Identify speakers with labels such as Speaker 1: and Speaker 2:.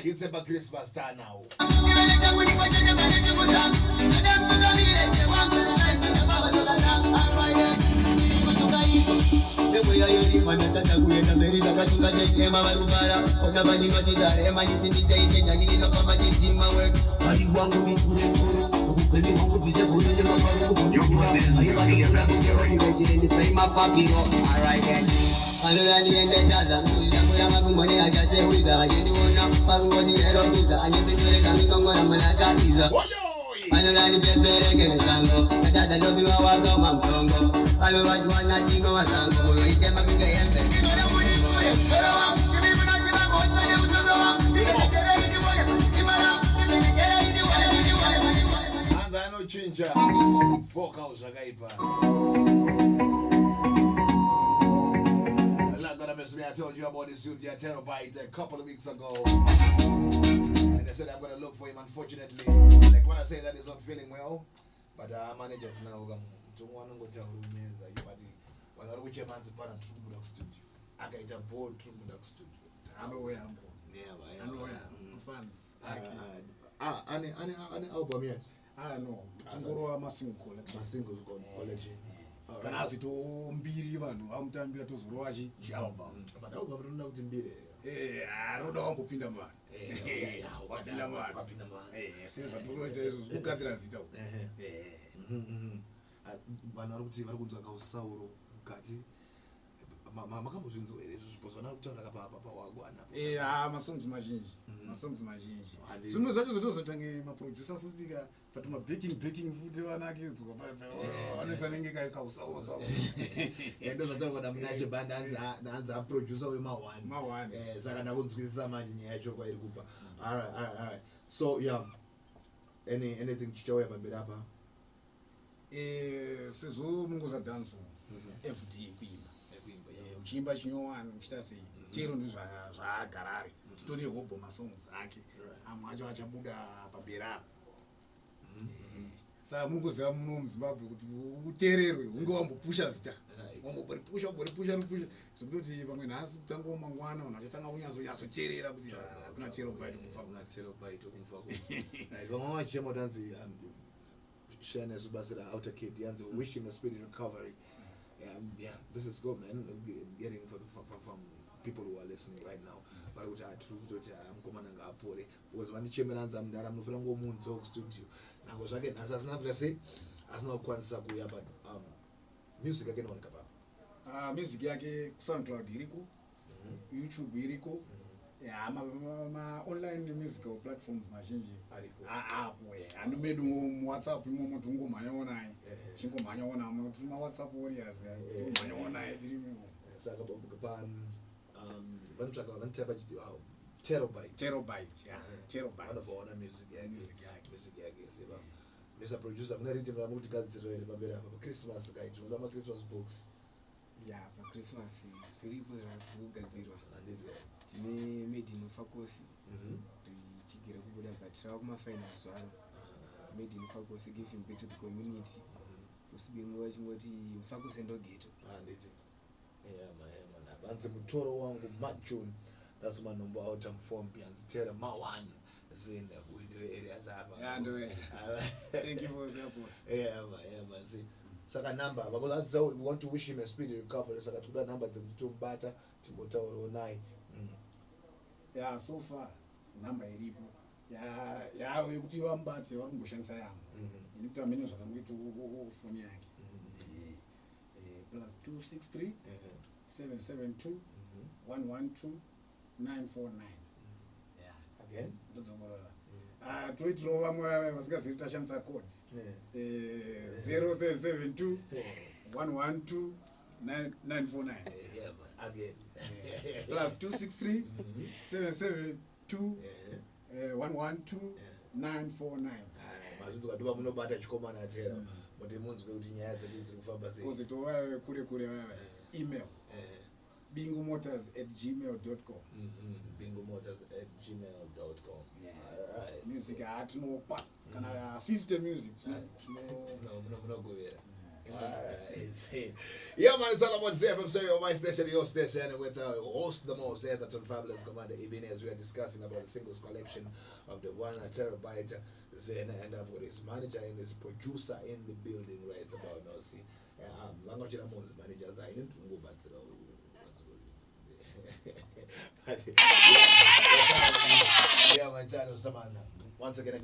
Speaker 1: It's a Christmas time now. Chinja, Mufakose Harare. I told you about this Zimdancehall Terrobyte a couple of weeks ago, and I said I'm gonna look for him. Unfortunately, like when I say that he's not feeling well, but I manage it now. To one go tell me that you are when I reach a man's part of True Bulldog Studio. I get a board True Bulldog Studio.
Speaker 2: I know where I'm going.
Speaker 1: Yeah,
Speaker 2: I know where I'm fans.
Speaker 1: Any album yet?
Speaker 2: I know. Tomorrow I'm a single collection.
Speaker 1: My singles got collection.
Speaker 2: Kana azito mbiri vanhu vamutambira tozorwachi album.
Speaker 1: But album runda kuti mbiri.
Speaker 2: Roda wangopinda mani. Wapinda mani. Sezvo tinoita izvo kugadzira zita.
Speaker 1: Vanhu vari kuti vari kunzwa kausauro mukati. Makambozvinzwa here izvo zvipo zvana kutaura kapapa wagwana.
Speaker 2: Masongs mazhinji. Zvimwe zvacho zvotozotange maproducer futi but baking futi vanakidzwa vanoisa nenge kausauro.
Speaker 1: Ndo zvataura kuti munache band hanzi aproducer wema1. Saka ndakunzwisisa manje nyaya yacho kwairi kubva. Alright. So yeah. Anything chichauya pamberi apa?
Speaker 2: Sezvo mungoza dance FD kuimba. Uchimba chinyowani uchita sei tero ndo zvaagarare titone hobo masongs ake amwe acho achabuda pamberi. Saka mungoziva muno muZimbabwe kuti utererwe unge wambopusha zita wambopusha zvekutoti vamwe nhasi kutangawo mangwana vanhu vachatanga kunyatsoterera kuti kuna Terrobyte Mufakose.
Speaker 1: Vamwe vachichema kuti hanzi shareness basa raouter kid yanzi wish him a speedy recovery. Yeah, this is good, man. Getting from people who are listening right now. But which I true to I'm coming and apole because when the chairman and I'm there, I'm not going to go to studio. Now goes again as not say as not quite sakuya, but music again on kapa.
Speaker 2: Music yake SoundCloud iriko, YouTube iriko. Yeah, my online musical platforms mazhinji apo anomedu WhatsApp imomo tungomhanyaona chingomhanyaona tiri WhatsApp warriors tungomhanyaona tiri
Speaker 1: saka pa vanotsvaka vanotapa Terrobyte vanovaona music yake seva Mr. Producer mune rhythm ramukuti gadziriro here pamberi apa paChristmas kaiti unoda maChristmas books.
Speaker 3: Yeah, for Christmas zviripo kugadzirwa tine made in Mufakose tichigera kubuda but tava kumafinals zvaro made in Mufakose giving back to the community usibinguva chingoti Mufakose ndo ghetto.
Speaker 1: Nditi banze mutoro wangu majuni that's my number out form pians tell ma1 in the areas
Speaker 2: thank you for the support.
Speaker 1: Man, see saka number because that's how we want to wish him a speedy recovery. Saka tuda number dzekutombata timbotaura naye.
Speaker 2: Yeah, so far number iripo yekuti vambate vari kungoshandisa yambo inoita mene zvakangoita foni yake +263 772 112 949.
Speaker 1: Again
Speaker 2: ndodzongorora toitirawo vamwe vasingazivi tashandisa code 0772 112 949.
Speaker 1: Again
Speaker 2: +263 772 112 949.
Speaker 1: mazvinzi kadiwa munobata chikomana atera kuti munzwe kuti nyaya dzedu dziri kufamba sei
Speaker 2: kozitovawe kure email bingomotors@gmail.com.
Speaker 1: bingomotors@gmail.com.
Speaker 2: Music atinopa kana 50 music
Speaker 1: munogovera Insane. Yeah, man, it's all about Zifm, so your my station, your station, with host the most, the fabulous Commander Ibn, as we are discussing about the singles collection of the 1 terabyte Zen, and I've got his manager and his producer in the building right about now. See, language managers, I didn't go back to the but, yeah, my channel, once again.